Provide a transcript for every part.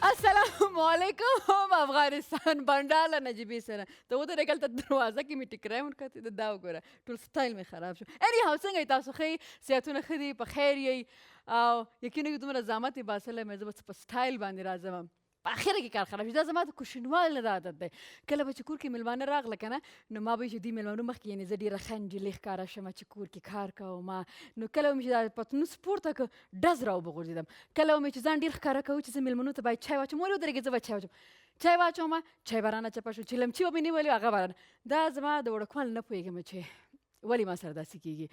السلام علیکم افغانستان بنډاله نجیبی سره ته ودرېږل ته دروازه کې مې ټیکری ورکتې د دا وګوره ټول سټایل مې خراب شو اني هاو څنګه یې تاسو ښې صحتونه ښه دي په خیر یې او یقینا دومره زحمت یې باسلی مې زه به په سټایل باندې راځم په اخره کې کار خراب شي دا زما د کوشنوال نه عادت دی کله به چې کور کې میلمانه راغله که نه نو ما به چې دوی میلمانو مخکې یعنې زه ډېره ښه نجلۍ ښکاره شم چې کور کې کار کوم نو کله به مې چې دا پتنوس پورته کړه ډز را وبغورځېدم کله به مې چې ځان ډېر ښکاره کوو چې زه میلمنو ته باید چای واچوم ولې ودرېږې زه به چای واچوم چای واچوم چای به رانه چپه شو چې لمچي به مې نیولې هغه به رانه دا زما د وړوکوال نه پوهېږم چې ولې ما سره داسې کېږي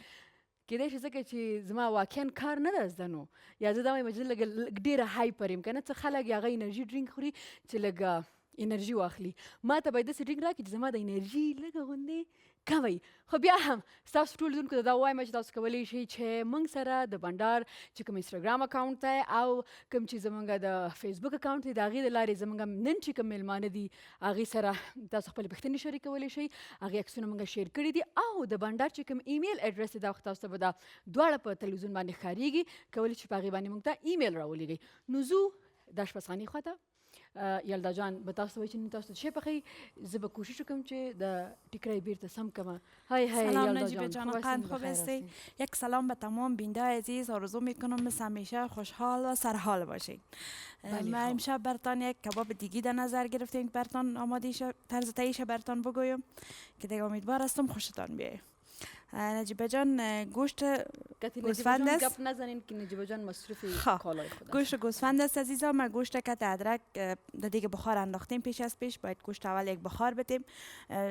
کېدای شي ځکه چې زما واقعا کار نه ده زده نو یا زه دا وایم چې زه لږ ډېره هایپر یم که نه څه خلک هغه انرژي ډرینک خوري چې لږ انرژي واخلي ما ته باید داسې ډرینک راکړي چې زما د انرژي لږه غوندې کمه وي خو بیا هم ستاسو ټول لیدونکو ته دا وایم چې تاسو کولی شئ چې موږ سره د بنډار چې کوم انسټاګرام اکاونټ دی او کوم چې زموږ د فیسبوک اکاونټ دی د هغې د لارې زموږ نن چې کوم میلمانه دي هغې سره تاسو خپلې پوښتنې شریکولی شئ هغې عکسونه موږ شیر کړي دي او د بنډار چې کوم ایمیل اډرس دی دا وخت تاسو ته به دا دواړه په تلویزیون باندې ښکارېږي کولی چې په هغې باندې موږ ته ایمیل راولېږئ نو ځو د اشپزخانې خواته یلدا جان به تاسو وایي چې نن تاسو ته څه پخوي زه به کوشش وکړم چې د ټیکری بیرته سم کړم های سلام نجیبه جان قند خوب هستی یک سلام به تمام بیننده عزیز آرزو میکنم مثل همیشه خوشحال و سرحال باشید ما امشب برتان یک کباب دیگی در نظر گرفتیم که برتان آماده طرز تهیه‌اش برتان بگویم که دیگه امیدوار هستم خوشتان بیاید نجیبه جان گوشت گوسفند است گپ نزنین که نجیبه جان مصرف کالای خود گوشت گوسفند است عزیزا ما گوشت کت ادرک در دیگه بخار انداختیم پیش از پیش باید گوشت اول یک بخار بدیم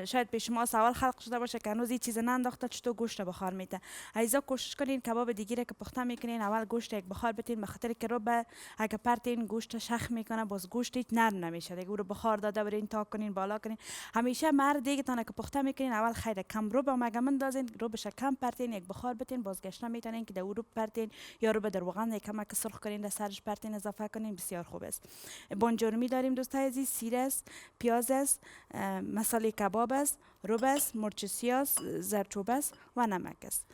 شاید پیش ما سوال خلق شده باشه که هنوز این چیز نانداخته چطور گوشت بخار میته عزیزا کوشش کنین کباب دیگه را که پخته میکنین اول گوشت یک بخار بدین به خاطر که رو به اگه پرتین گوشت شخ میکنه باز گوشت نرم نمیشه دیگه رو بخار داده برین تا کنین بالا کنین همیشه مرد دیگه تانه که پخته میکنین اول خیلی کم رو به مگه مندازین رو بشه کم پرتین یک بخار بتین بازگشت نمیتونین که در رو پرتین یا رو به در روغن کمک سرخ کنین در سرش پرتین اضافه کنین بسیار خوب است بانجرمی داریم دوستای عزیز سیر است پیاز است مصالحه کباب است رب است مرچ سیاه زردچوبه است و نمک است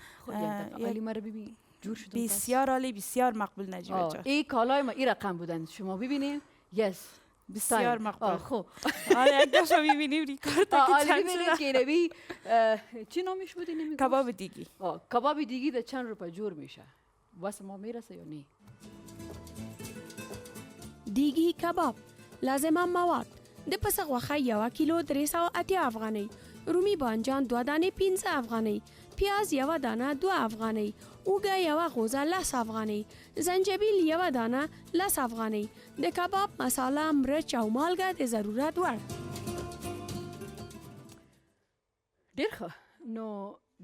علی مرا ببین جور شد بسیار عالی بسیار مقبول نجیبه جان این کالای ما این رقم بودن شما ببینین یس بسیار مقبول خب آره یک داشو میبینیم ریکارد که چند ببینیم که نبی چی نامش بودی نمی کباب دیگی کباب دیگی ده چند روپه جور میشه واسه ما میرسه یا نه دیگی کباب لازم مواد د پس غوښه 1 کیلو 380 افغانۍ رومی بانجان 2 دانې 15 افغانۍ پیاز 1 دانه 2 افغانۍ اوږه 1 غوزه 10 افغانۍ زنجبیل 1 دانه 10 افغانۍ د کباب مساله مرچ او مالګه د ضرورت وړ ډېر ښه نو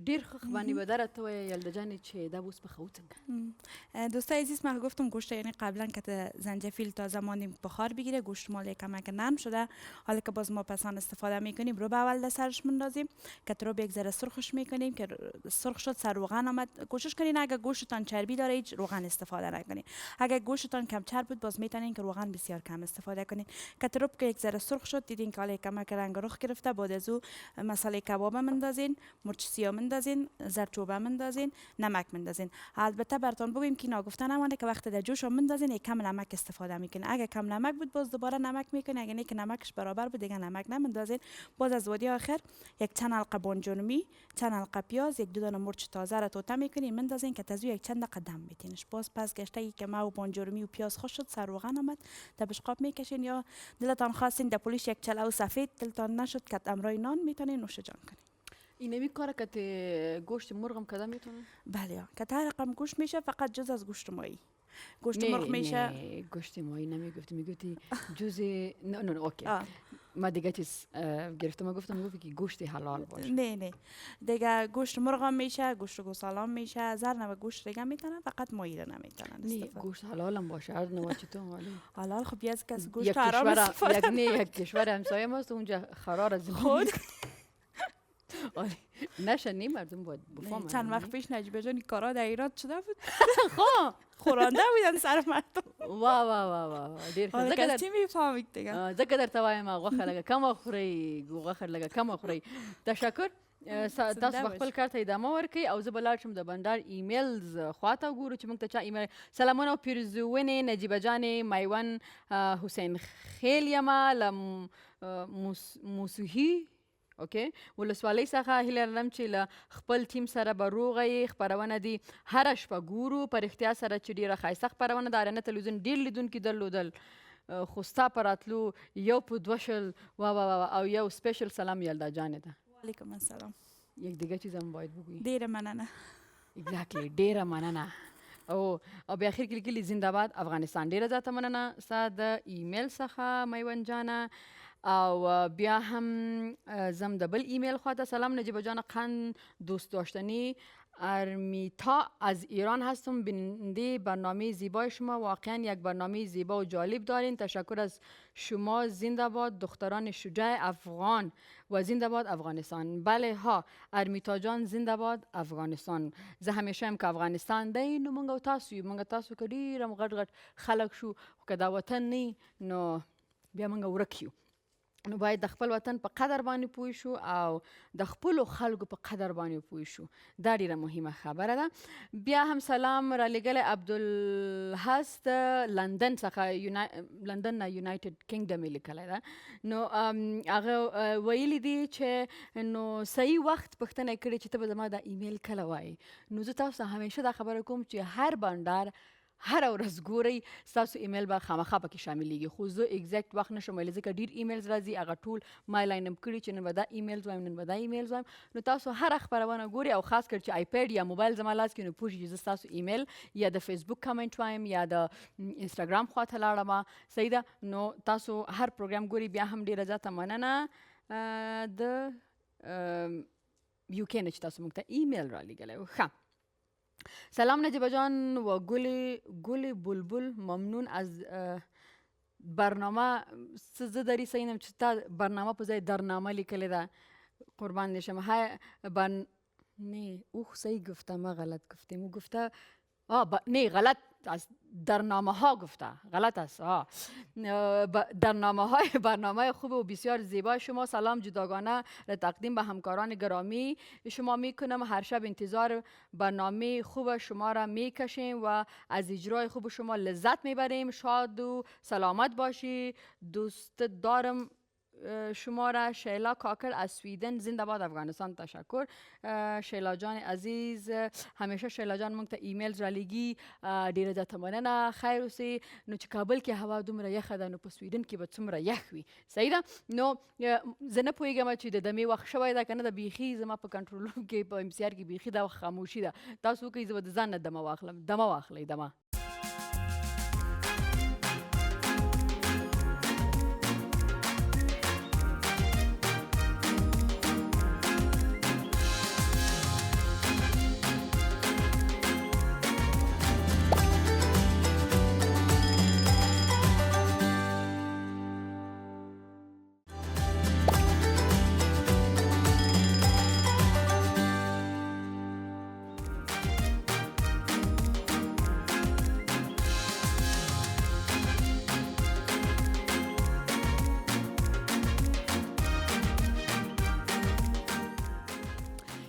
ډیر خوانی به درت تو یلدا جان چې دا بوس بخو څنګه دوستای عزیز ما گفتم گوشت یعنی قبلا که زنجفیل تا زمانی بخار بگیره گوشت مال کمک نرم شده حالا که باز ما پسان استفاده میکنیم رو به اول در سرش مندازیم که رو یک ذره سرخش میکنیم که سرخ شد سر روغن آمد کوشش کنین اگه گوشتتان چربی داره هیچ روغن استفاده نکنین اگه گوشتتان کم چرب بود باز میتونین که روغن بسیار کم استفاده کنین که رو که یک ذره سرخ شد دیدین که حالا کمک رنگ رخ گرفته بعد از او مصالحه کباب مندازین مرچ سیاه مندازین زردچوبه مندازین نمک مندازین البته براتون بگویم که ناگفته نمانه که وقتی در جوش مندازین یک کم نمک استفاده میکنین اگه کم نمک بود باز دوباره نمک میکنین اگه نه که نمکش برابر بود دیگه نمک نمندازین باز از ودی آخر یک چند حلقه بانجرمی چند حلقه پیاز یک 2 دانه مرچ تازه را توته میکنین مندازین که تزو یک چند قدم میتینش باز پس گشته که ما و بانجرمی و پیاز خوش شد سر روغن آمد در بشقاب میکشین یا دلتان خواستین در پولیش یک چلو سفید دلتان نشد که امرای نان میتونین نوش جان کنین اینمی کار که گوشت مرغم کدام میتونه؟ بله که هر رقم گوشت میشه فقط جز از گوشت ماهی گوشت مرغ میشه نه گوشت ماهی نمیگفتی میگفتی جز نه اوکی ما دیگه چیز گرفتم گفتی که گوشت حلال باشه نه دیگه گوشت مرغ هم میشه گوشت گوساله میشه زر نوع گوشت دیگه میتونن فقط ماهی رو نمیتونن نه گوشت حلال هم باشه هر نوع چطور معلوم حلال خب یه کس گوشت حرام استفاده یک کشور همسایه ماست اونجا خرار از خود نه شنی مردم باید بفهمن. چند وقت پیش نجیبه جان کارا در ایران شده بود خب خورانده بودن سر مردم. واه ډیر ښه. حالا کسی میفهمید دیگه. ځکه درته وایم غوښه لږه کم وخورئ، غوښه لږه کم وخورئ. تشکر. تاسو به خپل کار ته ادامه ورکړئ او زه به لاړ شم د بنډار ایمیلز خواته وګورو چې موږ ته چا ایمیل. سلامونه او پیرزوینې نجیبه جانې، میوند حسین خیل یمه له موسهي ولسوالۍ څخه. هیله لرم چې له خپل ټیم سره به روغه یې. خپرونه دي هره شپه ګورو. په رښتیا سره چې ډېره ښایسته خپرونه د آرینه تلویزیون ډېر لیدونکي درلودل، خو ستا په راتلو یو په دوه شل او یو سپیشل سلام یلدا جانې ته. علیکم السلام. یک دیگه چیزم باید بگویی. ډیره مننه. exactly ډیره مننه. او بیا اخر کې لیکلي زنده‌باد افغانستان. ډیره زیاته مننه ستا د ایمیل څخه میوند جانه. او بیا هم زم د بل ایمیل خواته. سلام نجیبه جان قند دوست داشتنی ارمیتا از ایران هستم. بیننده برنامه زیبای شما. واقعا یک برنامه زیبا و جالب دارین. تشکر از شما. زنده باد دختران شجاع افغان و زنده باد افغانستان. بله ها ارمیتا جان زنده باد افغانستان. زه همیشه هم که افغانستان دی نو منګه تاسو یو منګه تاسو که ډېر غټ غټ خلک شو که دا وطن نه نو بیا منګه ورک یو. نو باید د خپل وطن په قدر باندې پوه شو او د خپلو خلکو په قدر باندې پوه شو. دا ډیره مهمه خبره ده. بیا هم سلام را لېږلی عبدالهست لندن څخه، لندن نه یونایټډ کینګډم یې لیکلی ده. نو هغه ویلي دي چې نو صحیح وخت پوښتنه یې کړې چې ته به زما دا ایمیل کله وایې. نو زه تاسو ته همیشه دا خبره کوم چې هر بنډار هر ورځ ګورئ ستاسو ایمیل به خامخا پکې شاملیږي. خو زه اگزیکټ وخت نشم ویلی ځکه ډېر ایمیلز راځي. هغه ټول ما لاین اپ کړي چې نن به دا ایمیلز وایم نن به دا ایمیلز وایم. نو تاسو هره خپرونه ګورئ او خاص کر چې آیپیډ یا موبایل زما لاس کې نو پوه شئ چې زه ستاسو ایمیل یا د فیسبوک کمنټ وایم یا د انسټاګرام خواته لاړم. صحیح ده. نو تاسو هر پروګرام ګورئ. بیا هم ډېره زیاته مننه د UK نه چې تاسو موږ ته ایمیل را لیږلی و. ښه سلام نجیبه جان و گل بلبل ممنون از برنامه. زه دری سینم چې تا برنامه په ځای درنامه لیکلی ده. قربان دشم. های نه اوه صحیح گفتم غلط گفتم. گفته نه غلط است. درنامه ها گفته غلط است. درنامه های برنامه خوب و بسیار زیبا شما. سلام جداگانه را تقدیم به همکاران گرامی شما میکنم. هر شب انتظار برنامه خوب شما را میکشیم و از اجرای خوب شما لذت میبریم. شاد و سلامت باشی. دوست دارم شما را. شیلا کاکر از سویدن. زنده باد افغانستان. تشکر شیلا جان عزیز. همیشه شیلا جان موږ ته ایمیل را لیږي. ډیره زیاته مننه. خیر اوسئ. نو چې کابل کې هوا دومره یخه ده نو په سویدن کې به څومره یخ وي. صحیح ده. نو زه نه پوهېږم چې د دمې وخت شوی ده که نه ده. بیخي زما په کنټرول روم کې په MCR کې بیخي دا وخت خاموشي ده. تاسو وکړئ زه به د ځان نه دمه واخلم. دمه واخلئ دمه.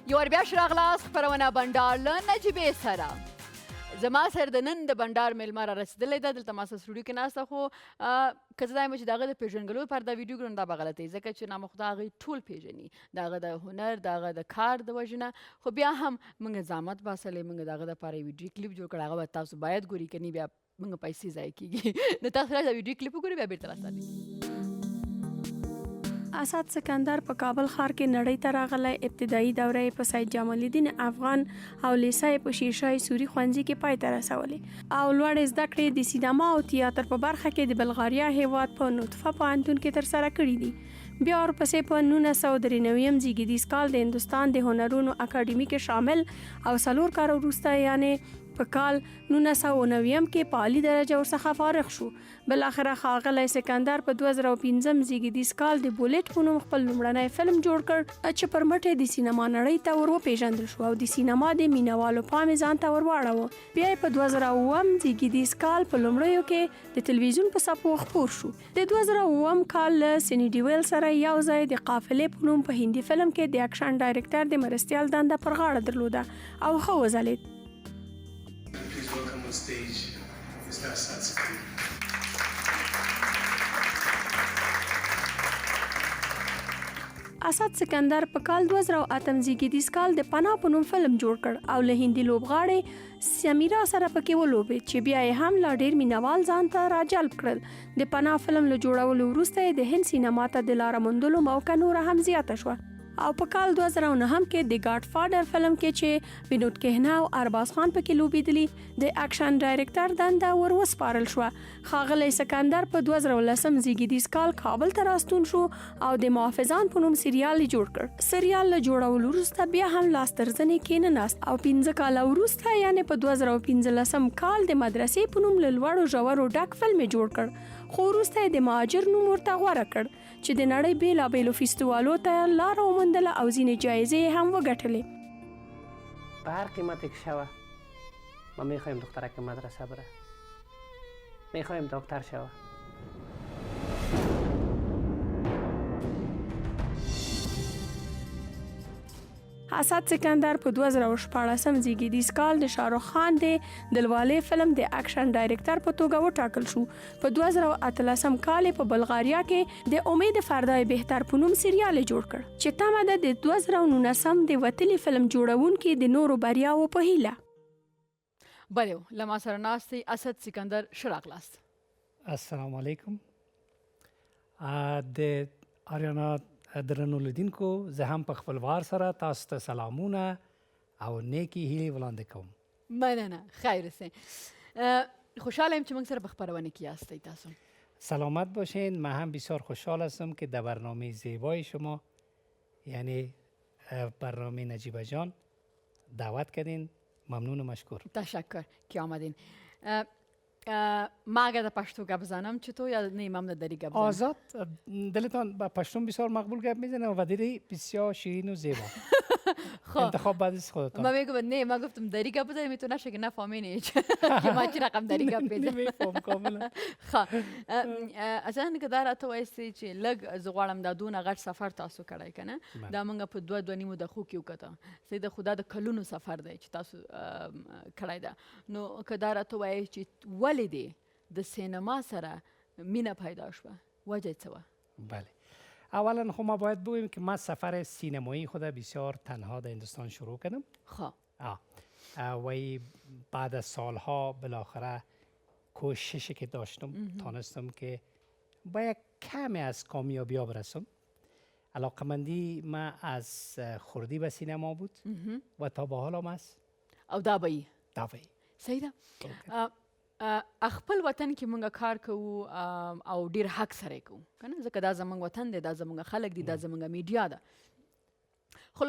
یو ور بیا راغلاست خپرونه بنډار له نجیبې سره. زما سره د نن د بنډار میلمه را رسېدلی ده. دلته ما سره سټوډیو کې ناسته خو که زه دا یم چې د هغه د پېژنګلو لپاره دا ویډیو ګورم دا به غلطه وي ځکه چې نامخدا هغوی ټول پېژني د هغه د هنر د هغه د کار د وجې نه. خو بیا هم موږ زحمت باسلی موږ د هغه دپاره یو ویډیو کلیپ جوړ کړی. هغه به تاسو باید ګوري که نه بیا موږ پیسې ضایع کېږي. نو تاسو راځئ ویډیو کلیپ وګورئ بیا بېرته راستنېږو. اسد سکندر په کابل ښار کې نړۍ ته راغلی. ابتدایي دوره یې په سید جمال الدین افغان او لیسه یې په شیرشاه سوري ښوونځي کې پای ته رسولې او لوړې زده کړې د سینما او تیاتر په برخه کې د بلغاریا هیواد په نطفه پوهنتون کې ترسره کړي دي. بیا ورپسې په 1993 زیږدیز کال د هندوستان د هنرونو اکاډمي کې شامل او 4 کال وروسته یعنې په کال 1990 کې په عالی درجه ورڅخه فارغ شو. بلاخره ښاغلی سکندر په 2015 زیږدیز کال د بولټ په نوم خپل لومړنی فلم جوړ کړ چې پر مټ یې د سینما نړۍ ته ور وپېژندل شو او د سینما د مینوالو پام یې ځان ته ور واړاوه. بیا یې په 2007 زیږدیز کال په لومړیو کې د تلویزیون په څپو خپور شو. د 2007 کال له سینی ډیویل سره یو ځای د قافلې په نوم په هندي فلم کې د اکشن ډایرکټر د مرستیال دنده پر غاړه درلوده او ښه وځلېد. Please welcome on stage Mr. Asad Sikandar. اسد سکندر په کال 2008 زیږدیز کال د پناه په نوم فلم جوړ کړ او له هندي لوبغاړې سمیرا سره پکې ولوبېد چې بیا یې هم لا ډېر مینوال ځان ته راجلب کړل. د پناه فلم له جوړولو وروسته یې د هند سینما ته د لاره موندلو موقع نوره هم زیاته شوه او په کال 2009 کې د ګاډ فادر فلم کې چې وینود کهنا او ارباز خان پکې لوبېدلي د اکشن ډایرکټر دنده ور وسپارل شوه. ښاغلی سکندر په 2010 زیږدیز کال کابل ته راستون شو او د محافظان په نوم سریال یې جوړ کړ. سریال له جوړولو وروسته بیا هم لاس تر زنې کېناست او 15 کاله وروسته یعنې په 2015 کال د مدرسې په نوم له لوړو ژورو ډک فلم یې جوړ کړ. خو وروسته یې د مهاجر نوم ورته غوره کړ چې د نړۍ بېلابېلو فیستیوالو ته لاره وموندله او ځینې جایزې هم وګټلې. به هر قیمتی که شوه ما میخوایم دخترک مدرسه بره، میخوایم دکتر شوه. اسد سکندر په 2014 زیږدیز کال د شاهرخ خان د دلواله فلم د اکشن ډایرکټر په توګه وټاکل شو. په 2013 کال په بلغاریا کې د امید فردای بهتر په نوم سریال جوړ کړ چې تمه ده د 2019 د وتلی فلم جوړونکو د نورو بریاو په هیله. بله لما سره ناستی اسد سکندر شراغلاست. السلام علیکم. د آریانا درنو لیدونکو زه هم په خپل وار سره تاسو ته سلامونه او نیکی هیلې وړاندې کوم. مننه خیر اوسئ. خوشحال یم چې موږ سره په خپرونه کې یاستئ. تاسو سلامت باشین. من هم بسیار خوشحال هستم که در برنامه زیبای شما یعنی برنامه نجیبه جان دعوت کردین. ممنون و مشکور. تشکر که آمدین. ما اگر در پشتو گپ بزنم چطور یا نه من دری گپ بزنم؟ آزاد دلتان با پشتون بسیار مقبول گپ میزنه و دری بسیار شیرین و زیبا. انتخاب بعد از خودتان. من میگم نه من گفتم دری گپ بزنم میتونه نشه که نفهمینی که ما چی رقم دری گپ بزنم. نمیفهم کاملا. اصلا که داره تو ایستی چی لگ زغالم دادون غټ سفر تاسو کړای کنه دا موږ په 2 نیمو د خو کیو کته سید خدا د کلونو سفر دی چې تاسو کړای دا نو که داره تو وای چې ولیدي د سینما سره مینه پیدا شوه وجه څه و؟ بله اولا خب ما باید بگوییم که من سفر سینمایی خود بسیار تنها در هندوستان شروع کردم. خب و بعد از سالها بالاخره کوششی که داشتم تانستم که با یک کمی از کامیابی ها برسم. علاقمندی من از خردی به سینما بود و تا به حال هم است. او دا بایی؟ دا بایی. صحیح ده. خپل وطن کې مونږ کار کوو او ډیر حق سره کوو کنه ځکه دا زمونږ وطن دی دا زمونږ خلک دي دا زمونږ میډیا ده. خو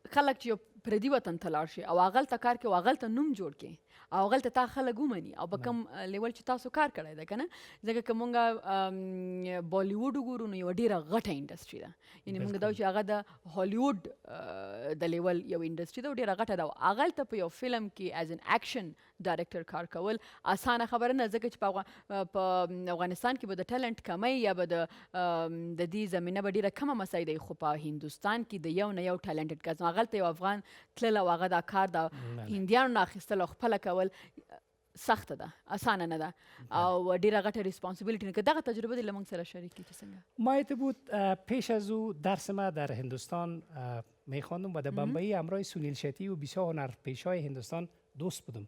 خلک چې پردي وطن ته لاړ شي او هغلته کار کوي او هغلته نوم جوړ کړي او هغلته تا خلک ومني او په کوم لیول چې تاسو کار کړی ده کنه ځکه که مونږ بالیووډ وګورو نو یوه ډیره غټه انډسټري ده یعنې مونږ دا چې هغه د هالیووډ د لیول یو انډسټري ده او ډیره غټه ده او هغلته په یو فلم کې ایز ان اکشن ډایرکټر کار کول اسانه خبره نه ځکه چې په افغانستان کې به د ټیلنټ کمی یا به د دې زمینه به ډیره کمه مسایل دی خو په هندوستان کې د یو نه یو ټیلنټډ کس هغلته یو افغان تلل او هغه دا کار د هندیانو نه اخیستل او خپله کول سخته ده اسانه نه ده او ډیره غټه ریسپانسیبیلیټي نه که دغه تجربه دې له موږ سره شریک کړي چې څنګه؟ ما بود پیش از او درس ما در هندوستان میخواندم و در بمبئی همراه سونیل شتی و بسیار هنرپیشه‌های هندوستان دوست بودم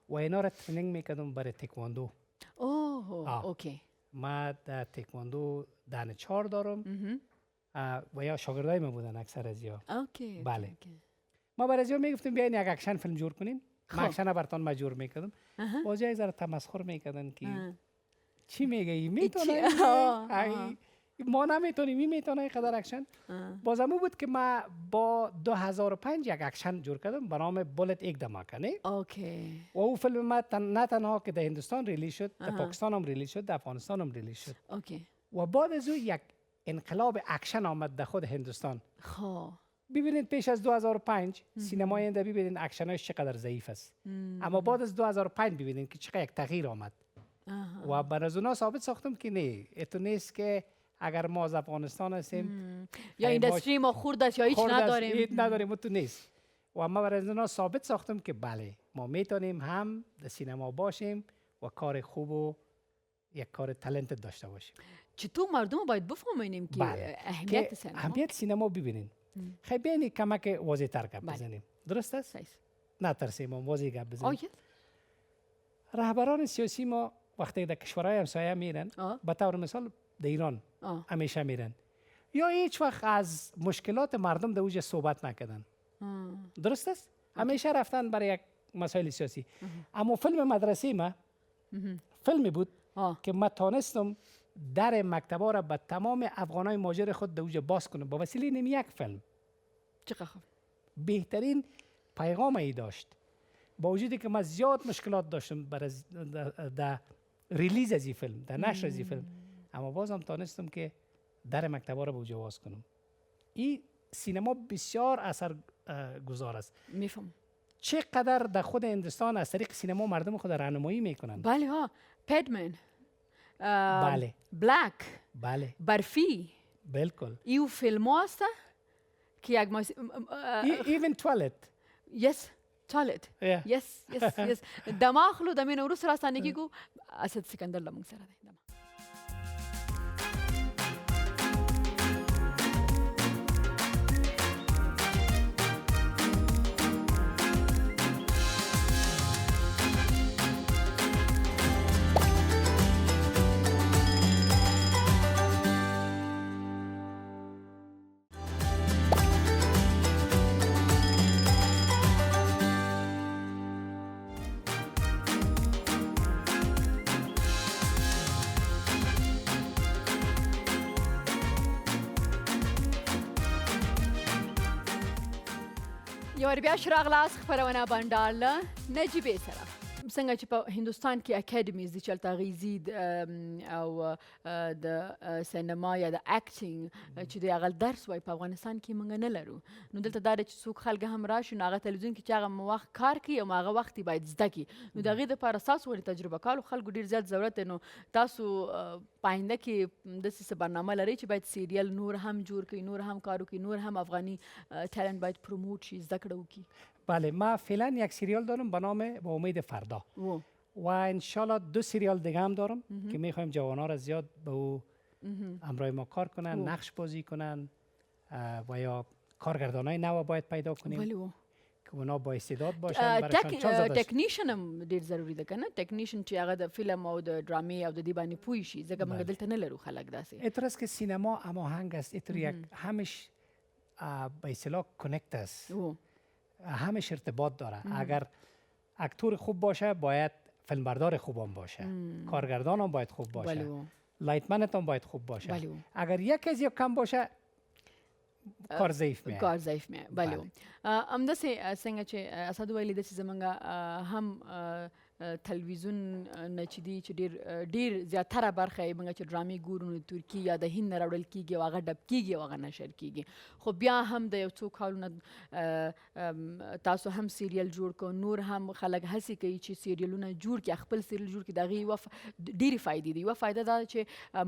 و اینا را ترینینگ میکردم برای تکواندو. اوه اوکی. ما در تکواندو دهن 4 دارم و یا شاگردای ما بودن اکثر از یا. اوکی. بله. ما برای از یا میگفتیم بیاین یک اکشن فیلم جور کنین. ما اکشن براتون مجبور میکردم. بازی یک ذره تمسخر میکردن که چی میگه میتونه ما نمیتونیم این میتونه اینقدر اکشن. بازمو بود که ما با 2005 یک اکشن جور کردم به نام بولت یک دماکه نه. اوکی. و او فیلم ما نه تنها که در هندوستان ریلیز شد، در پاکستان هم ریلیز شد، در افغانستان هم ریلیز شد. اوکی. و بعد از او یک انقلاب اکشن آمد در خود هندوستان. خب ببینید پیش از 2005 سینمای هند ببینید اکشنش چقدر ضعیف است. اما بعد از 2005 ببینید که چقدر یک تغییر آمد. و بر از اونا ثابت ساختم که نه، اتو نیست که اگر ما از افغانستان هستیم یا اینداستری ما خورد است یا هیچ نداریم. هیچ نداریم، اتو نیست. و ما بر از اونا ثابت ساختم که بله ما میتونیم هم در سینما باشیم و کار خوب و یک کار تالنت داشته باشیم. چطور مردم باید بفهمونیم که اهمیت سینما؟ اهمیت سینما ببینین. خیلی بینی کمک واضح تر گپ بزنیم. درست است؟ نه ترسیم ما واضح گپ بزنیم. رهبران سیاسی ما وقتی در کشورهای همسایه میرن، به طور مثال در ایران همیشه میرن، یا هیچ وقت از مشکلات مردم در اوج صحبت نکردن. درست است؟ همیشه رفتن برای یک مسائل سیاسی. اما فیلم مدرسه ما فیلمی بود که ما تانستم در مکتبا را به تمام افغانای مهاجر خود در اوج باز کنم با وسیله نمی یک فیلم. چقدر خوب. بهترین پیغام ای داشت. با وجودی که من زیاد مشکلات داشتم در ریلیز از این فیلم، در نشر از این فیلم، اما بازم تانستم که در مکتبا را به اوج باز کنم. این سینما بسیار اثر گذار است. میفهم. چقدر در خود هندوستان از طریق سینما مردم خود راهنمایی میکنن. بله ها، پیدمن، بله، بلک، بله، برفی، بالکل. ایو فیلم هست که یک ایون توالت. یس توالت. یس یس یس. دماغلو دمین ورس راستانگی کو اسد سکندر لمون سره ده. یوار بیا شراغلاس خبرونه بنداله نجیبه سره. څنګه چې په هندوستان کې اکیډمیز دي چې هلته هغوی ځي او د سینما یا د اکټینګ چې دی هغه درس وایي، په افغانستان کې موږ نه لرو. نو دلته دا ده چې څوک خلک هم راشي نو هغه تلویزیون کې چې هغه وخت کار کوي او هغه وخت یې باید زده کړي. نو د هغې دپاره ستاسو ولې تجربه کارو خلکو ډېر زیات ضرورت دی. نو تاسو په آینده کې داسې څه برنامه لرئ چې باید سیریل نور هم جوړ کړئ، نور هم کار وکړئ، نور هم افغاني ټالنت باید پروموت شي، زده کړه وکړي؟ بله، ما فعلا یک سریال دارم به نام با امید فردا و انشالله 2 سریال دیگه هم دارم که میخوایم جوانها را زیاد به او همراه ما کار کنن، نقش بازی کنن و یا کارگردانای نو باید پیدا کنیم که اونا با استعداد باشن. برایشان چانس داشت. ټیکنیشن هم ډیر ضروری ده کنه، ټیکنیشن چې هغه د فلم او د ډرامې او د دې باندې پوه شي، ځکه موږ دلته نه لرو خلک داسې. اینطور است که سینما هماهنگ است، اینطور یک همش به اصطلاح کانکت است، همش ارتباط داره. اگر اکتور خوب باشه باید فیلمبردار خوب هم باشه، کارگردان هم باید خوب باشه، لایتمنت هم باید خوب باشه. اگر یک از یا کم باشه کار ضعیف میه. کار ضعیف میه. بله. همداسې څنګه چې اسد ویلي داسې زمونږ هم تلویزیون نه چې دی چې ډیر زیاتره برخه یې موږ چې ډرامې ګورو نو ترکي یا د هند نه راوړل کېږي او هغه ډب کېږي او هغه نشر کېږي. خو بیا هم د یو څو کالونه تاسو هم سیریل جوړ کړو، نور هم خلک هڅې کوي چې سیریلونه جوړ کړي، خپل سیریل جوړ کړي. د هغې ډېرې فایدې دي. یوه فایده دا ده چې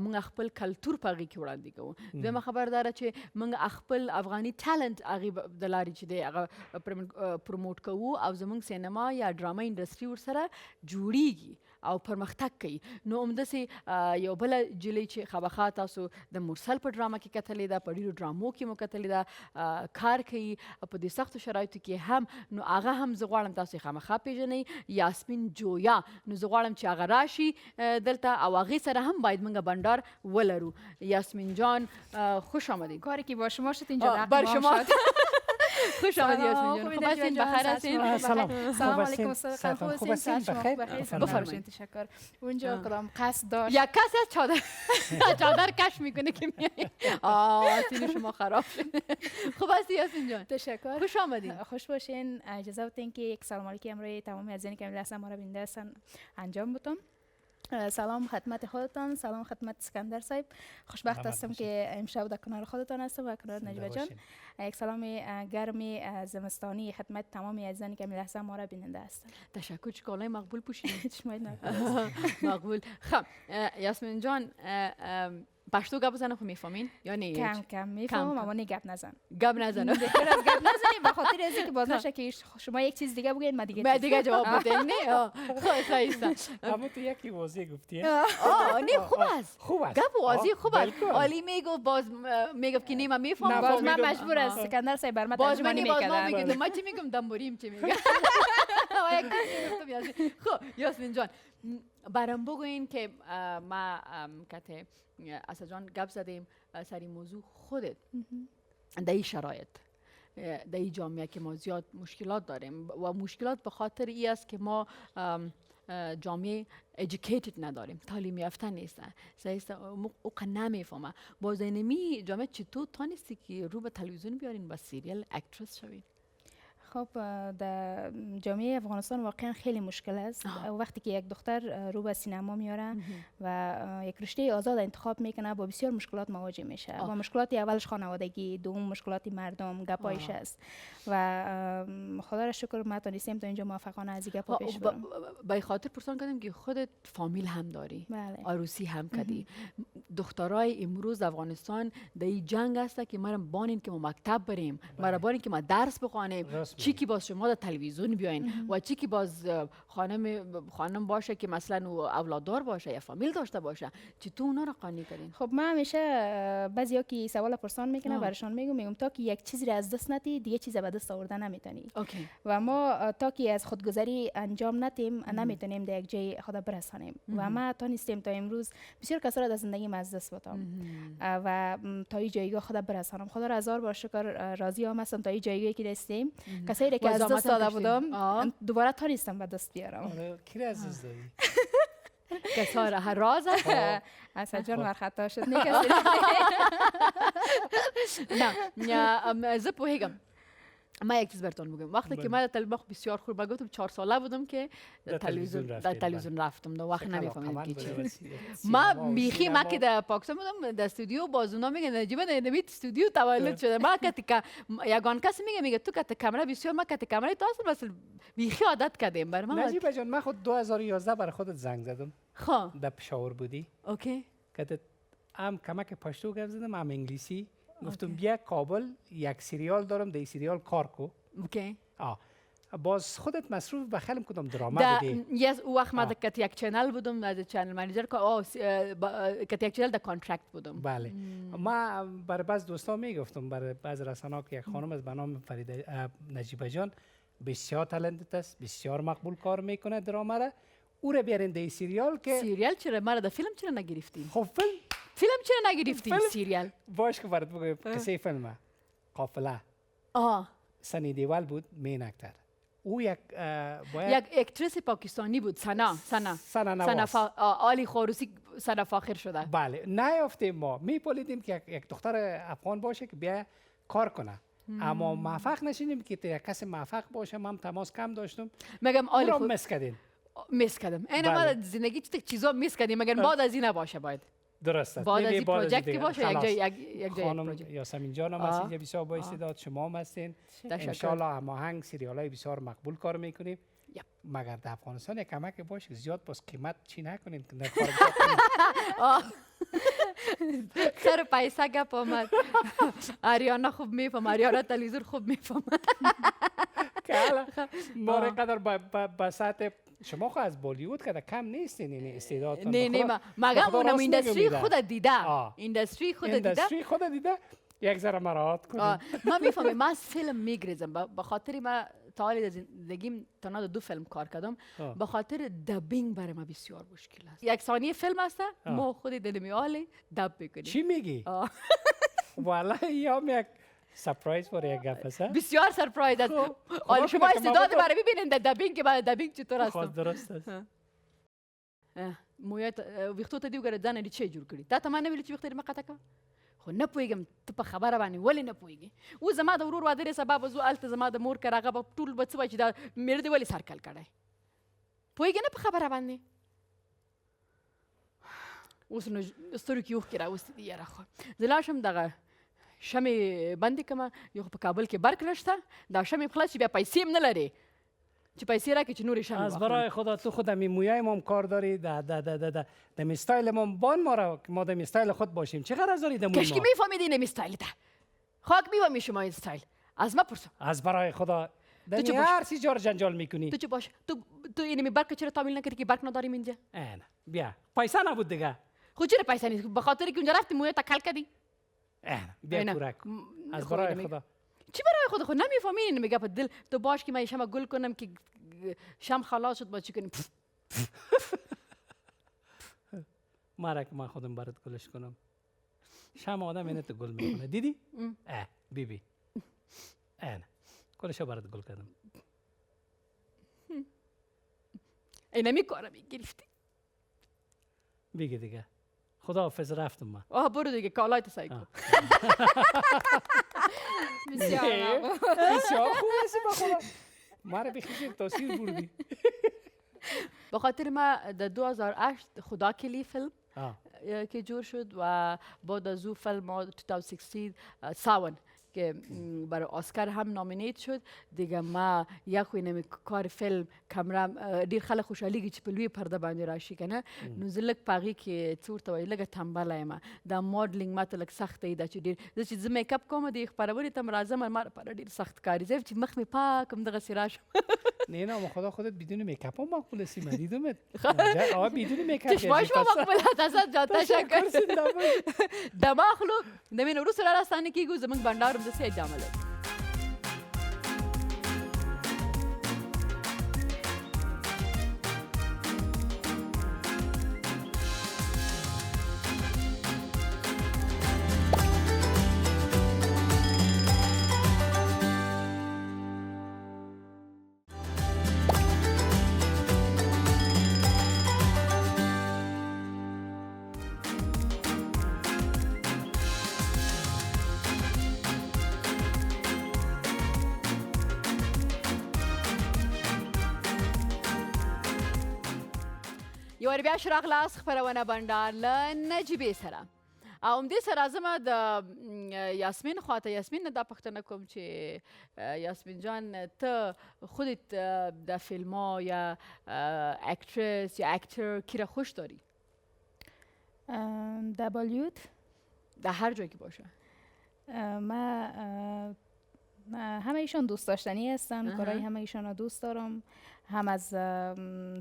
موږ خپل کلتور په هغې کې وړاندې کوو. دویمه خبر دا ده چې موږ خپل افغاني ټالنت هغې د لارې چې دی هغه پروموټ کوو او زموږ سینما یا ډرامه انډسټري ورسره جوړیږي او پرمختګ کوي. نو همداسې یو بله جلۍ چې خبخا تاسو د مرسل په ډرامه کې کتلې ده، په ډېرو ډرامو کې مو کتلې ده، کار کوي په دې سختو شرایطو کې هم. نو هغه هم زه غواړم تاسو یې خامخا پېژنئ، یاسمین جویا. نو زه غواړم چې هغه راشي دلته او هغې سره هم باید موږ بندار ولرو. یاسمین جان خوش آمدید. کاری که با شما شد اینجا بر شما خوش آمدید یاسمین جان. خوب هستین؟ بخیر هستین؟ سلام. سلام خوب علیکم هستین؟ استاد. سلام. خوب خوب هستین؟ هستین؟ بخیر. بفرمایید. تشکر. اونجا کدام قصد داشت؟ یک کس از چادر کش میکنه که میای. سین شما خراب شده. خوب هستی یاسمین جان؟ تشکر. خوش آمدین. خوش باشین. اجازه بدین که یک سلام علیکم روی تمام عزیزانی که لحظه ما را بیننده هستن انجام بدم. سلام خدمت خودتان، سلام خدمت اسکندر صاحب. خوشبخت هستم که امشب در کنار خودتان هستم و کنار نجیبه جان. یک سلام گرمی زمستانی خدمت تمام عزیزانی که لحظه ما را بیننده هستن. تشکر. چکالای مقبول پوشیدین. شماید نکنید. مقبول. خب یاسمین جان پشتو گپ بزنه خو میفهمین یا نه؟ کم میفهمم اما نه گپ نزن. گپ نزنه. بهتر از گپ نزنیم به خاطر از اینکه باز نشه که شما یک چیز دیگه بگید من دیگه جواب بدین. نه خب صحیح. اما تو یکی واضح گفتی. نه خوب است. خوب است. گپ واضح خوب است. عالی میگو باز میگم که نه من میفهمم. باز من مجبور است اسکندر صاحب بر من ترجمه نمیکنه. ما چی میگم دنبوریم چی میگم. خب یاسمین جان برام بگوین که ما کته اسد جان گپ زدیم سری موضوع خودت در این شرایط در این جامعه که ما زیاد مشکلات داریم و مشکلات به خاطر ای است که ما جامعه educated نداریم، تعلیم یافته نیستن، او نمیفهمه. باز اینمی جامعه چطور تانستی که رو به تلویزیون بیارین و سریال اکترس شوین؟ خب در جامعه افغانستان واقعا خیلی مشکل است. وقتی که یک دختر رو به سینما میاره و یک رشته آزاد انتخاب میکنه با بسیار مشکلات مواجه میشه. با مشکلات اولش خانوادگی، دوم مشکلات مردم، گپایش است و خدا را شکر ما تونستیم تا اینجا موفقانه از این گپا پیش بریم. به خاطر پرسان کردم که خودت فامیل هم داری، بله. عروسی هم کردی. دخترای امروز افغانستان در این جنگ است که ما بانین که ما مکتب بریم، ما بانین که ما درس بخوانیم، چی که باز شما در تلویزیون بیاین و چی که باز خانم باشه که مثلا اولاددار باشه یا فامیل داشته باشه، چطور اونا رو قانع کردین؟ خب من همیشه بعضیا که سوال پرسان میکنه برشان میگم تا که یک چیزی را از دست ندی دیگه چیز به دست آوردن نمیتونی. و ما تا که از خودگذری انجام ندیم نمیتونیم در یک جای خود برسانیم. و ما تونستیم تا امروز بسیار کسا را در زندگیم از دست بدم و تا این جایگاه خود برسانم. خدا را هزار بار شکر راضی ام هستم تا این جایگاهی که رسیدیم. کسایی که از دست داده بودم دوباره تونستم به دست بیارم. کی از دست دادی؟ کسا را هر راز اسد جان ورخطا شد نه زه پوهیگم. ما یک چیز براتون میگم. وقتی که من در بسیار خوب گفتم 4 ساله بودم که در تلویزیون رفتم. در وقت نمیفهمیدم که چی. ما بیخی ما که در پاکستان بودم در استودیو باز اونا میگن نجیبه در استودیو تولد شده. ما که یگان کسی میگه تو که کامera بسیار ما که کامera تو اصلا بس بیخی عادت کردیم بر ما. نجیبه جان من خود 2011 برای خودت زنگ زدم. خب در پشاور بودی. اوکی. که هم کمک پشتو گپ زدم هم انگلیسی. گفتم بیا کابل یک سریال دارم در سریال کار کو. اوکی. باز خودت مصروف به خیلی کدام دراما بودی. یس او وقت ما که یک چنل بودم از چنل منیجر که یک چنل در کانترکت بودم. بله. ما برای بعض دوستا میگفتم برای بعض رسانه‌ها که یک خانم از بنام فریده نجیبه جان بسیار تالنت است، بسیار مقبول کار میکنه دراما را. او را بیارین در سریال که سریال چرا ما در فیلم چرا نگرفتین؟ خب فیلم چرا نگرفتین سریال؟ باش که برات بگم کسی فیلمه قافله. سنی دیوال بود مین اکتر. او یک اکتریس پاکستانی بود. سنا آلی خوروسی سنا فاخر شده. بله نیافتیم ما میپولیدیم که یک دختر افغان باشه که بیا کار کنه. اما موفق نشینیم که یک کسی موفق باشه. من تماس کم داشتم. میگم آلی خود مس کردیم. این ما زندگی چیزا میس کردیم مگر بعد از این نباشه باید. درست است. بعد از این پروژکتی باشه یک جای خانم یاسمین جان هم هستین بسیار با استعداد، شما هم هستین. ان شاء الله هماهنگ سریالای بسیار مقبول کار میکنیم. مگر در افغانستان یک کمک باشه زیاد باز قیمت چی نکنین که سر پیسه گپ آمد. آریانا خوب میفهم، آریانا تلویزیون خوب میفهم. که حالا ما قدر با سطح شما خو از بالیوود که کم نیستین این استعداد. نه مگم اونم اینداستری خود دیده. اینداستری خود دیده یک ذره مراعات کنید. ما میفهمم. ما از فیلم میگریزم به خاطر ما تا حالی زندگیم تنها 2 فیلم کار کردم. به خاطر دبینگ برای ما بسیار مشکل است. یک ثانیه فیلم است ما خود دلمی آلی دب بکنیم. چی میگی؟ والله یا یک سپرایز برای یک گپ است. بسیار سرپرایز است. حالا شما استعداد برای ببینید در دبینگ که بعد دبینگ چطور است. درست است. مویت ویختو ته دی وګوره ځان دې چې جوړ کړی تا ته ما نه ویل چې ویخت دې ما قطع کړه خو نه پوهېږم ته په خبره باندې ولې نه پوهېږې اوس زما د ورور واده دی سبا به زو هلته زما د مور کره هغه به ټول به څه وایي چې دا میړه دې ولې سر کل کړی پوهېږې نه په خبره باندې اوس نو سترګو کې اوښکې راوستې دي یاره خو زه لاړ شم دغه شمې بندې کړمه یو خو په کابل کې برق نشته دا شمې خلاص چې بیا پیسې هم نه لرې چې پیسې راکړې چې نورې شمې از برای خدا تو خود می مویای ما کار داری دم استایل ما بان ما را ما دم استایل خود باشیم چه غرض داری دم موی ما کشکی میفهمیدی نمی استایل ده خاک میفهمی شما استایل از ما پرسو از برای خدا دمی هر چیز جار جنجال میکنی تو چه باش تو اینمی برق چرا تعمیل نکردی که برق نداریم اینجا نه بیا پیسه نبود دیگه خود چرا پیسه نیست به خاطر که اونجا رفتی موی تکل کردی بیا کورک از برای خدا چی برای خود خود نمیفهمی اینو میگه په دل تو باش که من شمع گل کنم که شم خلاص شد با چی کنیم مارک من خودم برات گلش کنم شم آدم اینه تو گل میکنه دیدی بی نه گلشو برات گل کردم اینمی کارم گرفتی بگی دیگه خدا حافظ رفتم من برو دیگه کالایت سعی کن بسیار خوب هستی با خدا ما را بخیشیم تاثیر بردی به خاطر ما در 2008 خدا کلی فیلم که جور شد و بعد از او فیلم 2016 ساون که برای اسکار هم نامینیت شد دیگه ما یک خو اینم کار فیلم کامرا ډیر خلک خوشحاليږي چې په لوی پرده باندې راشي کنه نو زه لږ پاغي کې څورته وای لږه تنبله یم دا ماډلینګ ماته لږ سخت دی دا چې ډیر چې زه میک اپ کوم د خبرونه تم راځم ما پر ډیر سخت کاری زه چې مخ می پاکم دغه سراش نه ما خدا خودت بدون میک اپ مقبول سی من دیدمت بدون میک اپ چشماش مقبول است جاتا تشکر دماغلو نمین ورو سره راستانه کیږي زمنګ بندار د سې ادامه لري یو بیا شراغلاس خبرونه بندار له نجیبې سره او همدې سره زما د یاسمین خواته یاسمین نه دا پوښتنه کوم چې یاسمین جان ته خودت د فیلم‌ها یا اکترس یا اکتر کی را خوش داری در بالیوود در هر جایی که باشه من همه ایشان دوست داشتنی هستن کارهای همه ایشان رو دوست دارم هم از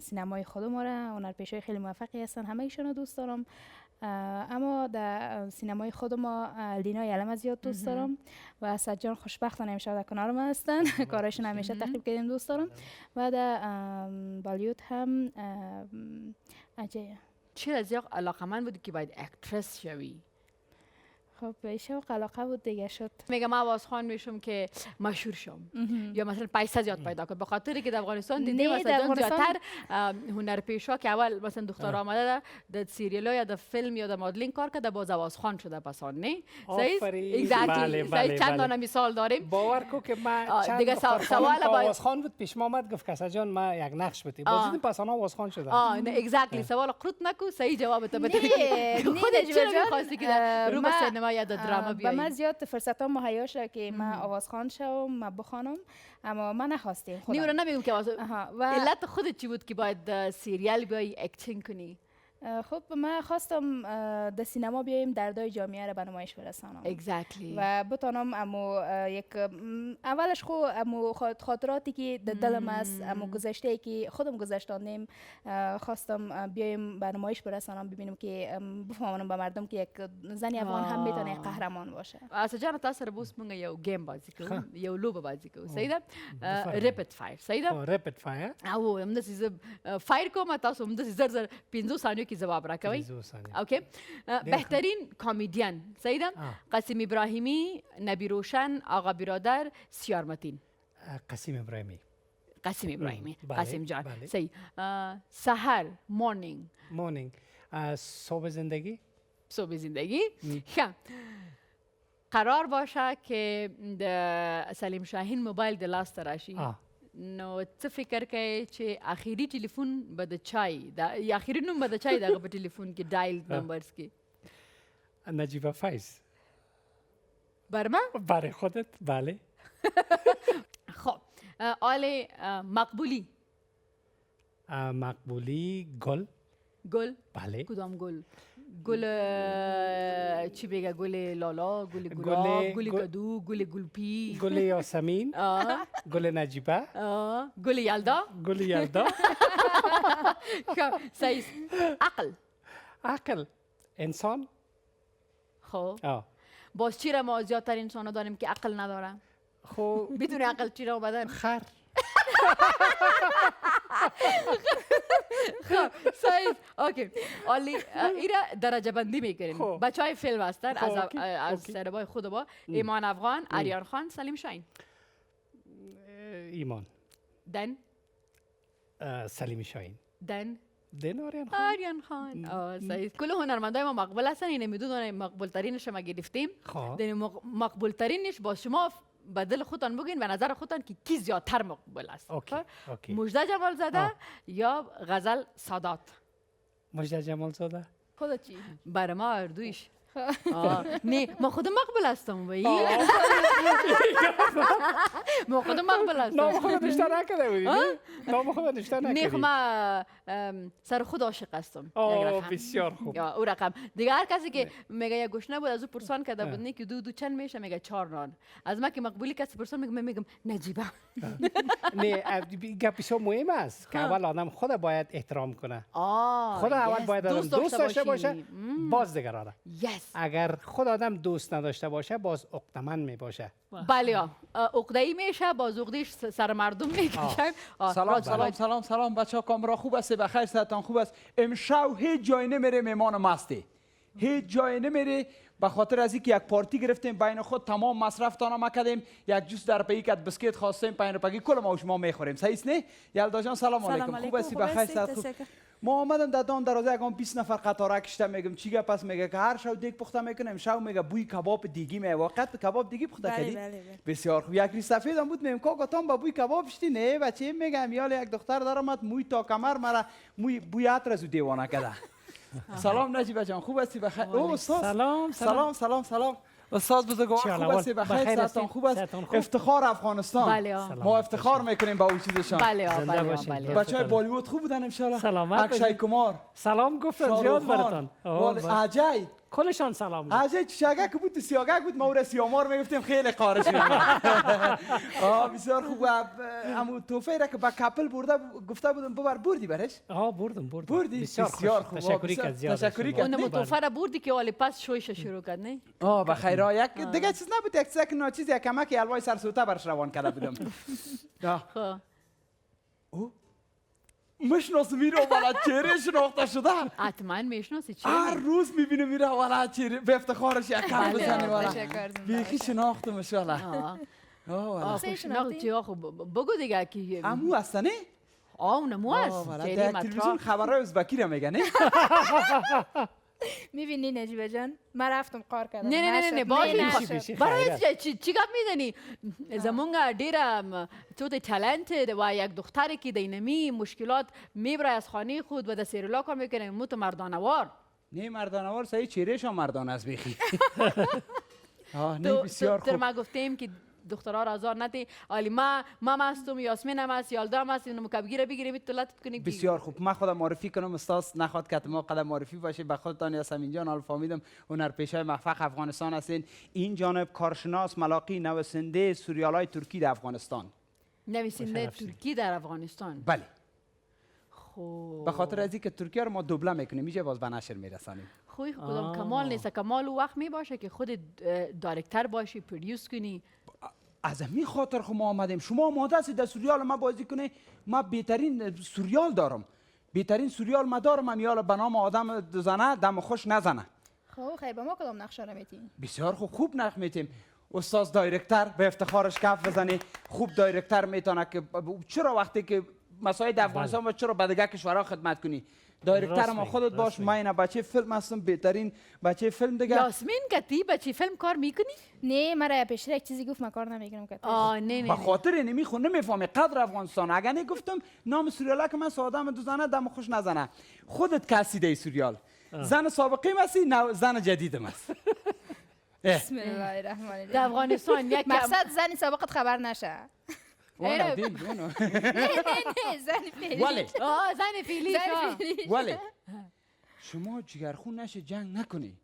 سینمای خودم را هنرپیشه‌های خیلی موفقی هستن همه ایشان رو دوست دارم اما در سینمای خودم لینا یلم زیاد دوست دارم و سجان خوشبختانه همیشه در کنار ما هستن کارشون همیشه تقریب کردیم دوست دارم و در بالیوود هم چرا از یک علاقمند بودی که باید اکترس شوی خب به شوق علاقه بود دیگه شد میگم آوازخوان میشم که مشهور شم یا مثلا پیسه زیاد پیدا کنم به خاطر که در افغانستان دیدیم مثلا زیادتر هنرپیشا که اول مثلا دختر آمده در سریال یا در فیلم یا در مدلینگ کار کرده باز آوازخوان شده پسان نه صحیح صحیح چند تا مثال داریم باور کو که من دیگه سوال آوازخوان بود پیش ما اومد گفت کسا جان ما یک نقش بودی باز دیدیم پسان آوازخوان شده نه اگزکتلی سوال قرط نکو صحیح جواب تو بده خودت چرا می‌خواستی که رو به سینما یا دراما بیایی؟ با من زیاد فرصت ها مهیا شد که من آوازخوان شوم من بخوانم اما من نخواستم خودم نیورا نمیگم که علت خودت چی بود که باید سریال بیایی اکتینگ کنی خب من خواستم در سینما بیایم دردای جامعه را به نمایش برسانم exactly. و بتانم امو یک اولش خو امو خاطراتی که در دلم است امو گذشته که خودم گذشتانیم خواستم بیایم به نمایش برسانم ببینیم که بفهمونم به مردم که یک زنی افغان هم میتونه قهرمان باشه اصلا جان تاسو بوس مونږ یو گیم بازی کوو یو لوبه بازی کوو صحیح ده ریپټ فایر صحیح ده ریپټ فایر او هم د فایر کوم تاسو هم د زر 15 ثانیو که جواب را کوي 15 ثانیه. اوکی بهترین کامیدین سیدم قاسم ابراهیمی، نبی روشن، آقا برادر، سیار متین. قاسم ابراهیمی. قاسم ابراهیمی. بله، قاسم جان. بله. سی سحر مورنینگ. مورنینگ. صبح زندگی. صبح زندگی. خب قرار باشه که سلیم شاهین موبایل د لاس ته راشي نو څه فکر کوي چې اخیری ټلیفون به د چای یا اخیری نوم به د چای دغه په ټلیفون کې ډایل نمبرز کې نجیبه فیض. برما برای خودت. بله. خب آل مقبولی. مقبولی گل. گل. بله. کدام گل؟ گل چی بگه؟ گل لالا، گل گلاب، گل کدو، گل گلپی، گل یاسمین، گل نجیبه، گل یلدا. گل یلدا. سیز عقل. عقل انسان. خب باز چی را ما زیادتر انسان ها داریم که عقل نداره؟ خب بدون عقل چی را بدن؟ خر. خب سایز اوکی عالی ایرا درجه بندی میکنیم. بچهای فیلم هستن از سربای خود با ایمان افغان، آریان خان، سلیم شاهین. ایمان. دن سلیم شاهین. دن آریان خان. آریان خان. سایز کل هنرمندای ما مقبول هستن. این میدونن مقبول ترینش ما گرفتیم. دن مقبول ترینش با شما بدل خودتان بگین به نظر خودتان که کی زیادتر مقبول است. مجده جمال زاده یا غزل سادات؟ مجده جمال زاده. خودت چی؟ برای ما اردویش. نه ما خودم مقبول هستم بایی. ما خودم مقبول هستم. نام خود نشته نکرده بودی؟ نام خود نشته نکردی؟ نه ما سر خود عاشق هستم. بسیار خوب. او رقم دیگه هر کسی که میگه یک گشنه بود از او پرسان کرده بود نه که دو چند میشه میگه 4 نان. از ما که مقبولی کسی پرسان میگم نجیبه. نه گپ بسیار مهم است که اول آدم خود باید احترام کنه. خود اول باید دوست داشته باشه باز دیگران. اگر خود آدم دوست نداشته باشه باز عقده‌مند می باشه. بله عقده‌ای میشه باز عقده‌اش سر مردم میکشه. سلام بچه‌ها کامرا خوب است؟ بخیر صحتان خوب است؟ امشب هیچ جای نمیره میمان مستی. هیچ جای نمیره به خاطر از اینکه یک پارتی گرفتیم بین خود تمام مصرف تانا کردیم. یک جوس در پیکت بسکیت خواستیم 5 روپیه کل ما و شما میخوریم. صحیح است نه؟ یلدا جان سلام علیکم. خوب است؟ بخیر صحت خوب؟ ما آمدم در دان دروازه یکم 20 نفر قطار کشته میگم چی گپ است؟ میگه که هر شب دیگ پخته میکنیم شب میگه بوی کباب دیگی می واقعا کباب دیگی پخته کردی؟ بسیار خوب. یک ری سفیدم بود میگم کاکا تام با بوی کباب شتی؟ نه بچه میگم یاله یک دختر دارم موی تا کمر مرا بوی عطر از دیوانه کرده. سلام نجیبه جان خوب هستی؟ بخیر. او استاد سلام استاد بزرگوار خوب هستی؟ بخیر صحتان خوب است؟ افتخار افغانستان. ما افتخار میکنیم با اون چیزشان. بله بچهای بالیوود خوب بودن ان شاء الله. سلامت اکشای کمار. سلام گفتن زیاد براتون. اجای کلشان سلام. اجای چشاگک بود سیاگک بود ما او سیامار میگفتیم خیلی قارش. بسیار خوب. امو توفی را که با کپل برده گفته بودم ببر بردی برش؟ بردی بسیار خوب. تشکری که اون توفی را بردی که ولی پس شویش شروع کرد نه؟ بخیر یک دیگه چیز نبود یک چیز ناچیز یک کمک الوای سرسوته برش روان کرده بودم. مشناس میره والا چهره شناخته شده. حتما میشناسی چرا؟ هر روز میبینه میره والا چهره به افتخارش یک کار بزنه والا. بیخی شناخته ماشاءالله. شناخت چیا خوب بگو دیگه که امو هست نه؟ اونمو هست. تلویزیون خبرهای ازبکی را میگه نه؟ میبینی نجیبه جان من رفتم قار کردم. نه برای چی گپ میزنی؟ زمونگا دیرم تو تالنت و یک دختری که دینمی مشکلات میبره از خانه خود و در سریلا کار میکنه مو تو مردانوار. نه مردانوار صحیح چهرهشان مردانه است بیخی. نه بسیار خوب. ما گفتیم که دخترها را آزار ندی. علی ما هستم یاسمین هم هست یالدا هم هست اینو مکبگیره بگیریم اطلاعات کنیم. بسیار خوب. من خودم معرفی کنم استاد نخواد که ما قدم معرفی باشه به خودتان یاسمین جان الفامیدم هنرپیشه موفق افغانستان هستین. این جانب کارشناس ملاقی نویسنده سریال‌های ترکی در افغانستان. نویسنده ترکی در افغانستان. بله. خوب. به خاطر از اینکه ترکیه رو ما دوبله میکنیم میشه باز به نشر میرسانیم. خوی کدام کمال نیست. کمال وقت می باشه که خود دایرکتور باشی پرودیوس کنی. از همین خاطر خب ما آمدیم. شما آماده هستید در سریال ما بازی کنه؟ ما بهترین سریال دارم. بهترین سریال مدارم هم یالا به نام آدم دوزنه دم خوش نزنه. خب خیلی به ما کدام نقشه رو میتین؟ بسیار خوب نقش میتیم. استاد دایرکتر به افتخارش کف بزنی. خوب دایرکتر میتونه که چرا وقتی که مسائل افغانستان و چرا به دیگه کشورها خدمت کنی. دایرکتر ما خودت باش. من اینا بچه فیلم هستم، بهترین بچه فیلم دیگه. یاسمین کتی بچه فیلم کار میکنی؟ نه مرا پیشتر یک چیزی گفت من کار نمیکنم کتی. نه به خاطر اینی میخونه نمیفهمی قدر افغانستان. اگر نگفتم نام سریاله که من آدم دوزنه دم خوش نزنه. خودت کسیده ای سریال. زن سابقه هستی، زن جدیدم است. بسم الله الرحمن الرحیم. در افغانستان یک مقصد زن سابقت خبر نشه. نه زن فعلی. ولی زن فعلی ولی شما جگرخون نشه جنگ نکنی.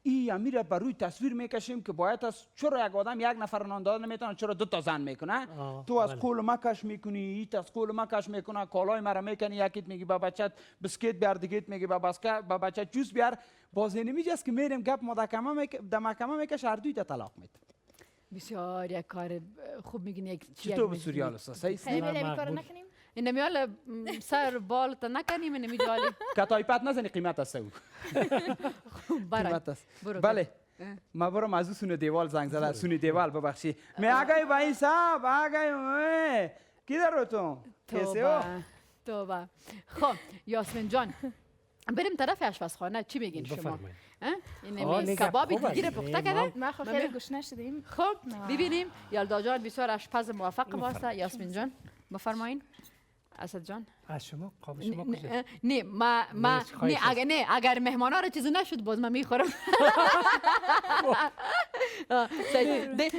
این امیر بر روی تصویر میکشیم که باید از چرا یک آدم یک نفر نان دادن نمیتونه چرا 2 تا زن میکنه. تو از قول ما کش میکنی، ایت از قول ما کش میکنه، کالای مرا میکنی، یکیت میگی با بچت بسکیت بیار، دیگیت میگی با بچت جوس بیار. باز نمیجاست که میریم گپ محکمه میکش هر دوی تا طلاق میده. بسیار یک کار خوب میگین. یک چطور به سریال است؟ صحیح خیلی کار نکنیم. این نمیال سر بال تا نکنیم نمیجالی. کتایپت نزنی قیمت است او. قیمت است. بله. ما برم از سونی دیوال زنگ زدم. سونی دیوال ببخشی. می آگای بایی صاحب آگای کی در تو؟ کیسه او؟ توبه. خب یاسمین جان بریم طرف آشپزخانه. چی میگین شما؟ این کبابی دیگه پخته کردن؟ ما خب خیلی گوش نشدیم. خب ببینیم یلدا جان بسیار آشپز موفق واسه. یاسمین جان بفرمایین. اسد جان از شما قاب شما کجا؟ نه نه اگر مهمانا رو چیزی نشد باز من میخورم.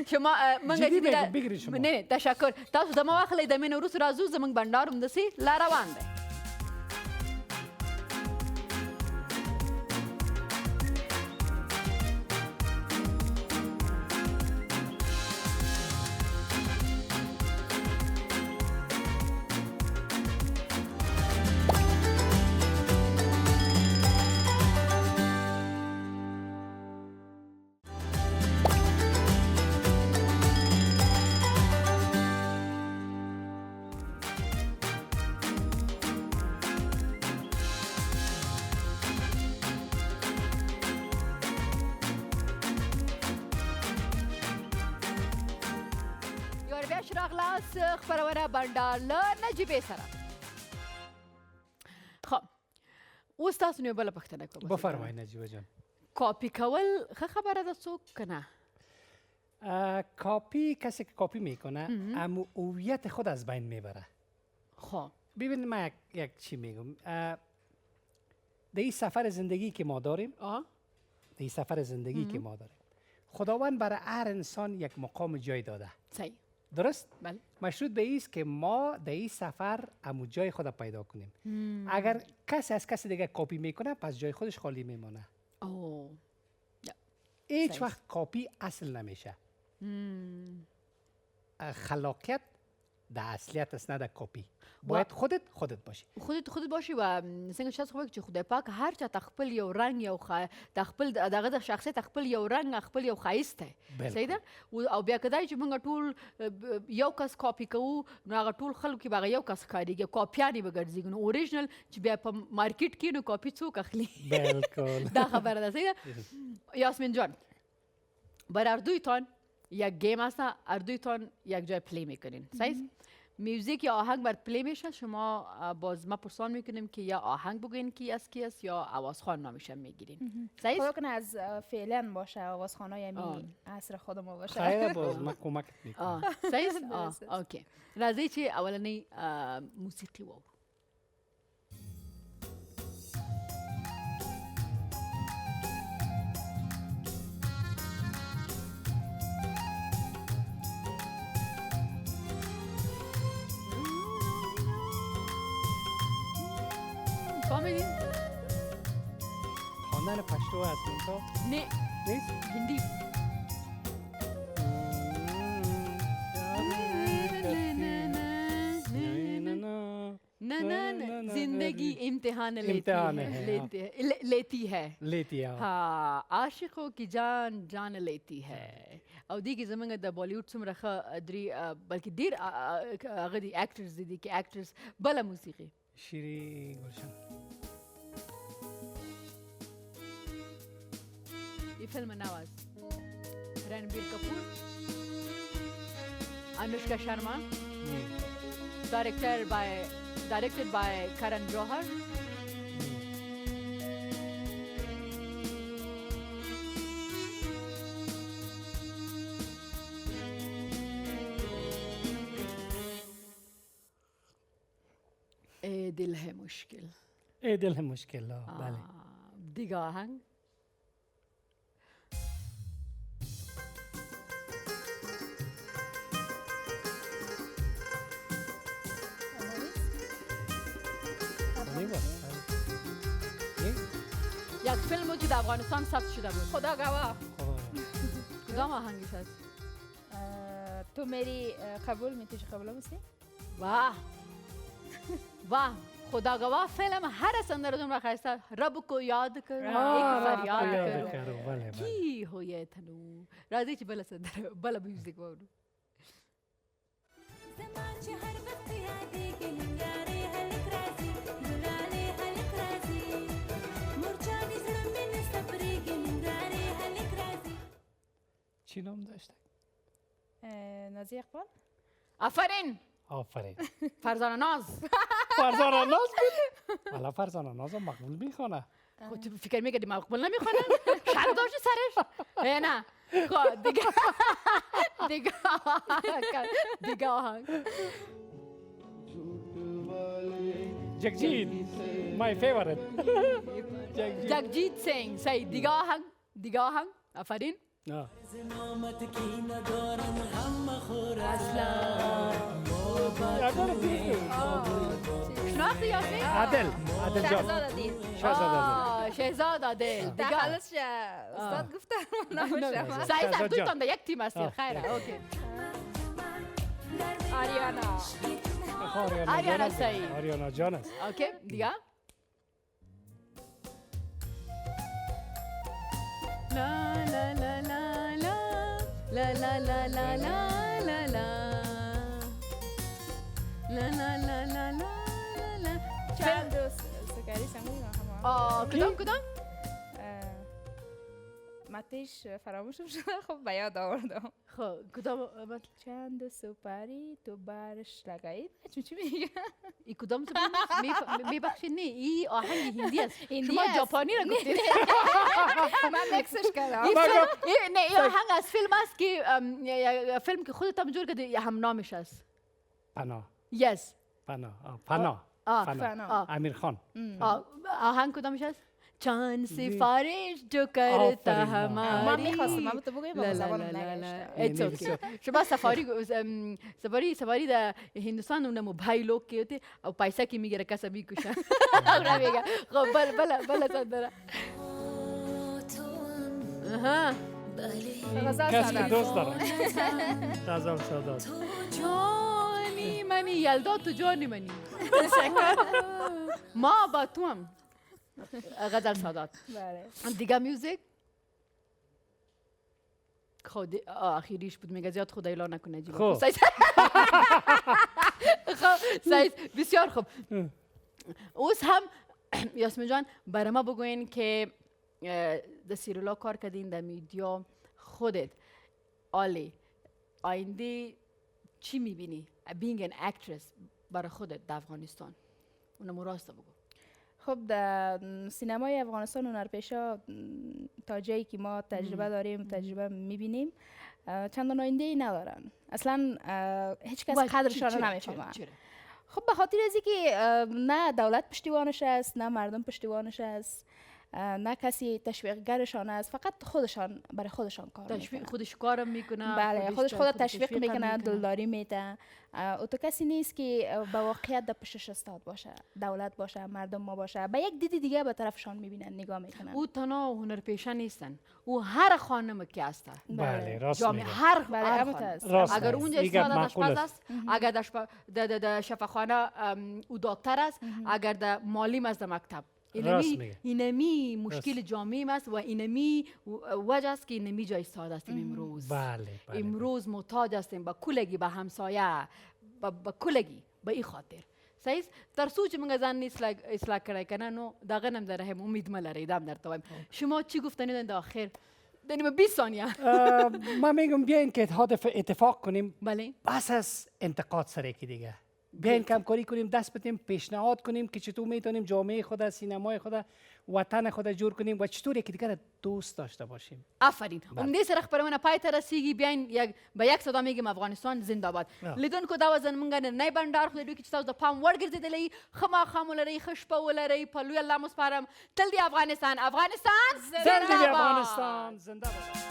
شما من بگیرید شما. نه تشکر. تاسو زما واخلې د مینه روس راځو زمونږ بندارم دسي لا روان دی. راغلاس خبرونه بندال نجیبه سره. خب اوس تاسو نه بل پښتنه کوم. بفرمایئ نجیبه جان. کاپی کول خبره ده څوک کنه؟ کاپی کسی که کاپی میکنه اما هویت خود از بین میبره. خب ببین من یک چی میگم. در این سفر زندگی که ما داریم خداوند برای هر انسان یک مقام جای داده. صحیح. درست؟ بله. مشروط به ایست که ما در این سفر امو جای خود پیدا کنیم. اگر کسی از کسی دیگه کاپی میکنه پس جای خودش خالی میمونه. هیچ وقت کاپی اصل نمیشه. خلاقیت در اصلیت است نه در کاپی. باید خودت باشی. خودت باشی و څنګه چې خو چې خدای پاک هر چا تخپل یو رنگ یو تخپل دغه د شخصیت تخپل یو رنگ خپل یو خایسته. صحیح ده؟ او بیا کدای چې موږ ټول یو کس کاپی کوو نو هغه ټول خلک به یو کس کاریږي کاپیانی به ګرځي نو اوریجنل چې بیا په مارکیټ کې نو کاپی څوک اخلي. بالکل. دا خبره ده. صحیح ده؟ یاسمین جان بر اردویتان یک گیم است، اردویتان یک جای پلی میکنین. صحیح؟ میوزیک یا آهنگ بر پلی میشه، شما باز ما پرسان میکنیم که یا آهنگ بگین کی است یا آوازخوان نامش میگیرین. صحیح؟ خدا کنه از فعلا باشه آوازخوانای امی عصر خود ما باشه. خیلی باز ما کمک میکنم. صحیح؟ اوکی. راځي چې اولنی موسیقي وو. فهمیدین؟ خواندن پشتو از اونجا؟ نه. نیست؟ هندی. نه زندگی امتحان لیتی ہے. ها عاشقوں کی جان لیتی ہے. او دیگه زمونږ د بالیوډ څومره ښه درې بلکې ډېر هغه دي اکټرز دي کې اکټرز بله موسیقي شیری گلشن. این فیلم نو است. رنبیر کپور، Anushka Sharma, directed by Karan Johar. ए दिल है मुश्किल. ए दिल है मुश्किल. بله. دیگه آهنگ. یک فیلم بود که در افغانستان ثبت شده بود. خدا گواه. کدام آهنگش هست؟ تو میری قبول میتونی قبول میسی؟ واه واه خدا گواه فیلم هر اندر دوم خسته رب کو یاد کر ایک فریاد کر کی ہوئے تنو راضی چ بل سندر بل میوزک وورو چی نام داشته؟ نازی اقبال. آفرین. آفرین. فرزانه ناز. فرزانه ناز بود؟ والا فرزانه ناز مقبول میخونه. خود تو فکر میکردی مقبول نمیخونه؟ شرم داشتی سرش؟ نه. خب دیگه آهنگ. جگجیت. My favorite. جگجیت سینگ. صحیح. دیگه آهنگ. آفرین. شناختی یافی؟ عادل جان. شهزاد عادل. در حالش استاد گفتم نامش. سعی سر توی تان در یک تیم هستید. خیره. اوکی. آریانا صحیح. آریانا جان است. اوکی. دیگه؟ لا لا لا لا لا لا لا لا لا لا لا لا لا لا لا لا چند دوست سکری سمون کدام؟ متیش فراموشم شده خب به یاد آوردم. خب کدام؟ چند سپاری تو برش لگایی چی میگه؟ ای کدام سپاری؟ میبخشید نه ای آهنگ هندی است. شما ژاپنی را گفتید. من مکسش کردم. نه ای آهنگ از فیلم است که فیلم که خودت هم جور کرده هم نامش است. پناه. یس. پناه. امیر خان. آهنگ کدامش است؟ چند سفارش جو کرتا هماری. من میخواستم من تو بگویم با زبانم نگشتم. شما سفاری در هندوستان اونم بھائی لوگ که ہوتے او پیسہ کی میگیره کسا میکشن. اونا میگه خب بله سندره. کسی که دوست دارم. غزل سادات. جانی منی یلدا تو جانی منی. ما با تو هم. غزل سادات. دیگه میوزیک؟ خود آخریش بود میگه زیاد خدا ایلا نکنه جیبا. خب سعید بسیار خوب. اوس هم یاسمین جان برای ما بگوین که در سیرولا کار کردین در میدیا خودت عالی آینده چی میبینی؟ being an actress برای خودت در افغانستان اونم راست بگو. خب در سینمای افغانستان هنرپیشا تا جایی که ما تجربه داریم تجربه میبینیم چندان آینده ای ندارن اصلا هیچ کس قدرشان رو نمیفهمه. خب به خاطر از اینکه نه دولت پشتیبانش است نه مردم پشتیبانش است نه کسی تشویقگرشان است فقط خودشان برای خودشان کار میکنن. خودش کارم میکنه. بله خودش تشویق میکنه دلداری میده. او تو کسی نیست که با واقعیت در پشتش استاد باشه دولت باشه مردم ما باشه به یک دید دیگه به طرفشان میبینن نگاه میکنن. او تنها هنرپیشه نیستن او هر خانم که هست. بله راست میگه. هر اگر اونجا استاد آشپز است اگر در شفاخانه او دکتر است اگر در معلم است در مکتب. اینمی مشکل جامعه است و اینمی وجه است که اینمی جای استاد هستیم امروز. بله. امروز محتاج هستیم با کلگی با همسایه با کلگی به این خاطر صحیح تر څو چې موږ ځان اصلاح کړی که نه نو د هغه نه هم د رحم امید مه لرئ دا هم درته وایم شما چی گفتنی در آخر داریم 20 ثانیه ما میگم بیاین که اتفاق کنیم بله بس از انتقاد سر یکی دیگه بیاین همکاری کنیم دست بدیم پیشنهاد کنیم که چطور میتونیم جامعه خود سینمای خود وطن خود جور کنیم و چطور یکی دیگر دوست داشته باشیم آفرین امید سره خبرونه پای ته رسیږي بیاین به یک صدا میگیم افغانستان زنده باد لیدونکو دا و زمونږ نننی بنډار خو د دوی کې چې تاسو د پام وړ ګرځېدلی ښه ماښام ولرئ ښه شپه ولرئ په لوی الله مو سپارم تل دې افغانستان زنده باد افغانستان زنده باد